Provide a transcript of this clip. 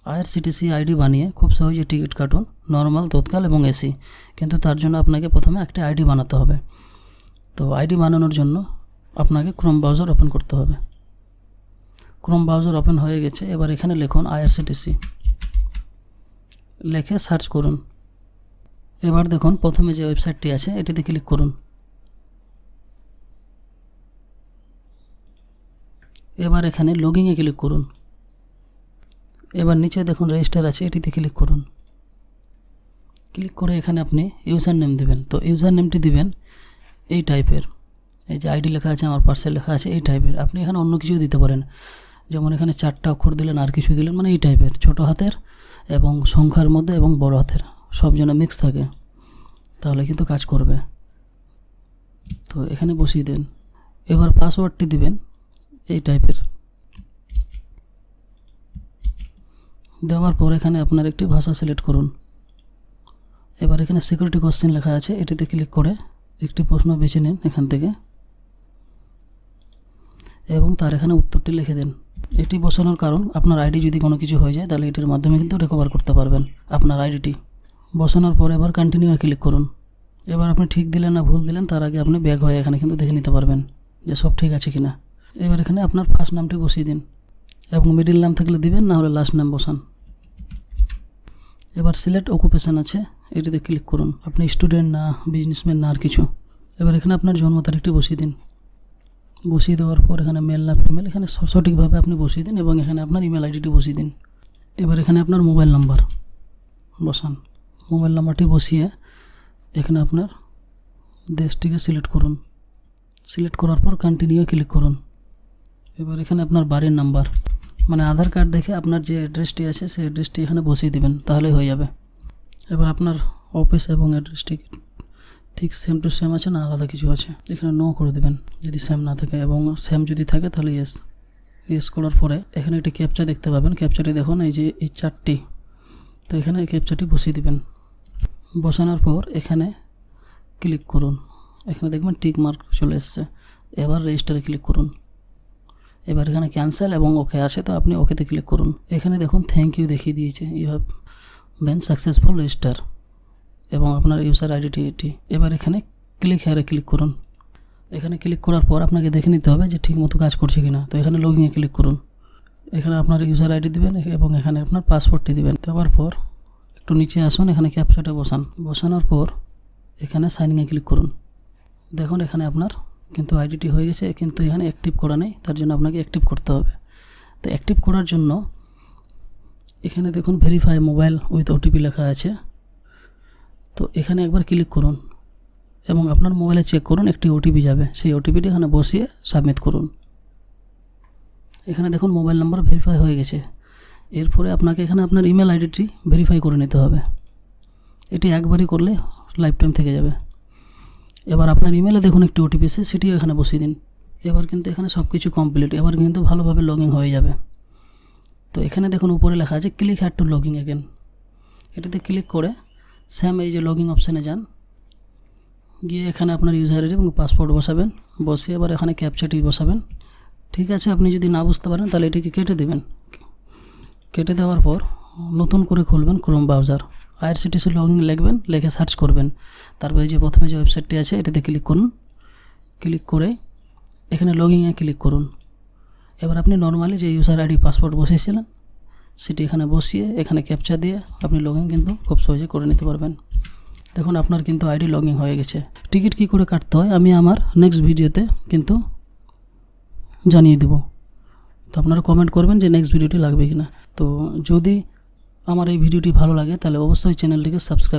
IRCTC ID বানিয়ে খুব সহজে টিকিট কাটুন, নর্মাল, তৎকাল এবং এসি। কিন্তু তার জন্য আপনাকে প্রথমে একটা আইডি বানাতে হবে। তো আইডি বানানোর জন্য আপনাকে ক্রোম ব্রাউজার ওপেন করতে হবে। ক্রোম ব্রাউজার ওপেন হয়ে গেছে। এবার এখানে লিখুন আইআরসিটিসি, লিখে সার্চ করুন। এবার দেখুন প্রথমে যে ওয়েবসাইটটি আছে এটিতে ক্লিক করুন। এবার এখানে লগইনে ক্লিক করুন। এবার নিচে দেখুন রেজিস্টার আছে, এটিতে ক্লিক করুন। ক্লিক করে এখানে আপনি ইউজার নেম দেবেন। তো ইউজার নেমটি দিবেন এই টাইপের, এই যে আইডি লেখা আছে, আমার পার্সেল লেখা আছে, এই টাইপের। আপনি এখানে অন্য কিছু দিতে পারেন, যেমন এখানে 4টা অক্ষর দিলেন, আর কিছু দিলেন, মানে এই টাইপের, ছোট হাতের এবং সংখ্যার মধ্যে এবং বড় হাতের সব যেন মিক্স থাকে, তাহলে কিন্তু কাজ করবে। তো এখানে বসিয়ে দেন। এবার পাসওয়ার্ডটি দিবেন এই টাইপের। দেওয়ার পর এখানে আপনার একটি ভাষা সিলেক্ট করুন। এবার এখানে সিকিউরিটি কোশ্চেন লেখা আছে, এটিতে ক্লিক করে একটি প্রশ্ন বেছে নিন এখান থেকে এবং তার এখানে উত্তরটি লিখে দেন। এটি বসানোর কারণ আপনার আইডি যদি কোনো কিছু হয়ে যায় তাহলে এটির মাধ্যমে কিন্তু রিকভার করতে পারবেন আপনার আইডিটি। বসানোর পর এবার কন্টিনিউ ক্লিক করুন। এবার আপনি ঠিক দিলেন না ভুল দিলেন তার আগে আপনি ব্যাক হয়ে এখানে কিন্তু দেখে নিতে পারবেন যে সব ঠিক আছে কিনা। এবার এখানে আপনার ফার্স্ট নামটি বসিয়ে দিন এবং মিডিল নাম থাকলে দিবেন, না হলে লাস্ট নাম বসান। এবার সিলেক্ট অকুপেশন আছে, এটিতে ক্লিক করুন। আপনি স্টুডেন্ট না বিজনেসম্যান না আর কিছু। এবার এখানে আপনার জন্ম তারিখটি বসিয়ে দিন। বসিয়ে দেওয়ার পর এখানে মেল না ফিমেল এখানে সঠিকভাবে আপনি বসিয়ে দিন এবং এখানে আপনার ইমেল আইডিটি বসিয়ে দিন। এবার এখানে আপনার মোবাইল নাম্বার বসান। মোবাইল নাম্বারটি বসিয়ে এখানে আপনার দেশটিকে সিলেক্ট করুন। সিলেক্ট করার পর কন্টিনিউ ক্লিক করুন। এবার এখানে আপনার বাড়ির নাম্বার, মানে আধার কার্ড দেখে আপনার যে অ্যাড্রেসটি আছে সেই অ্যাড্রেসটি এখানে বসিয়ে দেবেন, তাহলেই হয়ে যাবে। এবার আপনার অফিস এবং অ্যাড্রেসটি ঠিক সেম টু সেম আছে না আলাদা কিছু আছে, এখানে নো করে দেবেন যদি সেম না থাকে, এবং সেম যদি থাকে তাহলে ইয়েস। ইয়েস করার পরে এখানে একটি ক্যাপচা দেখতে পাবেন। ক্যাপচাটি দেখুন এই যে এই 4টি, তো এখানে এই ক্যাপচাটি বসিয়ে দেবেন। বসানোর পর এখানে ক্লিক করুন। এখানে দেখবেন টিক মার্ক চলে এসছে। এবার রেজিস্টারে ক্লিক করুন। এবার এখানে ক্যান্সেল এবং ওকে আছে, তো আপনি ওকেতে ক্লিক করুন। এখানে দেখুন থ্যাংক ইউ দেখিয়ে দিয়েছে, you have been successful register, এবং আপনার ইউজার আইডিটি এটি। এবার এখানে ক্লিক হেয়ারে ক্লিক করুন। এখানে ক্লিক করার পর আপনাকে দেখে নিতে হবে যে ঠিকমতো কাজ করছে কিনা। তো এখানে লগইনে ক্লিক করুন। এখানে আপনার ইউজার আইডি দিবেন এবং এখানে আপনার পাসওয়ার্ডটি দিবেন। দেওয়ার পর একটু নিচে আসুন, এখানে ক্যাপচাটা বসান। বসানোর পর এখানে সাইনিংয়ে ক্লিক করুন। দেখুন এখানে আপনার কিন্তু আইডিটি হয়ে গেছে, কিন্তু এখানে অ্যাক্টিভ করা নেই, তার জন্য আপনাকে অ্যাক্টিভ করতে হবে। তো অ্যাক্টিভ করার জন্য এখানে দেখুন ভেরিফাই মোবাইল উইথ ওটিপি লেখা আছে, তো এখানে একবার ক্লিক করুন এবং আপনার মোবাইলে চেক করুন একটি ওটিপি যাবে, সেই ওটিপিটি এখানে বসিয়ে সাবমিট করুন। এখানে দেখুন মোবাইল নাম্বার ভেরিফাই হয়ে গেছে। এরপরে আপনাকে এখানে আপনার ইমেল আইডিটি ভেরিফাই করে নিতে হবে। এটি একবারই করলে লাইফ টাইম থেকে যাবে। এবার আপনার ইমেলে দেখুন একটি ওটিপি এসে, সেটিও এখানে বসিয়ে দিন। এবার কিন্তু এখানে সব কিছু কমপ্লিট, এবার কিন্তু ভালোভাবে লগইন হয়ে যাবে। তো এখানে দেখুন উপরে লেখা আছে click had to login again, এটাতে ক্লিক করে সেম এই যে লগইন অপশানে যান, গিয়ে এখানে আপনার ইউজার আইডি এবং পাসওয়ার্ড বসাবেন। বসিয়ে এবার এখানে ক্যাপচাটি বসাবেন। ঠিক আছে, আপনি যদি না বুঝতে পারেন তাহলে এটিকে কেটে দেবেন। কেটে দেওয়ার পর নতুন করে খুলবেন ক্রোম ব্রাউজার, আইআরসিটিসি লগইন লিখবেন, লিখে সার্চ করবেন। তারপরে যে প্রথমে যে ওয়েবসাইটটি আছে এটাতে ক্লিক করুন। ক্লিক করে এখানে লগইনে ক্লিক করুন। এবার আপনি নর্মালি যে ইউজার আইডি পাসওয়ার্ড বসিয়েছিলেন সেটি এখানে বসিয়ে এখানে ক্যাপচা দিয়ে আপনি লগইন কিন্তু খুব সহজে করে নিতে পারবেন। দেখুন আপনার কিন্তু আইডি লগইন হয়ে গেছে। টিকিট কী করে কাটতে হয় আমি আমার নেক্সট ভিডিওতে কিন্তু জানিয়ে দেব। তো আপনারা কমেন্ট করবেন যে নেক্সট ভিডিওটি লাগবে কিনা। তো যদি আমার এই ভিডিওটি ভালো লাগে তাহলে অবশ্যই চ্যানেলটিকে সাবস্ক্রাইব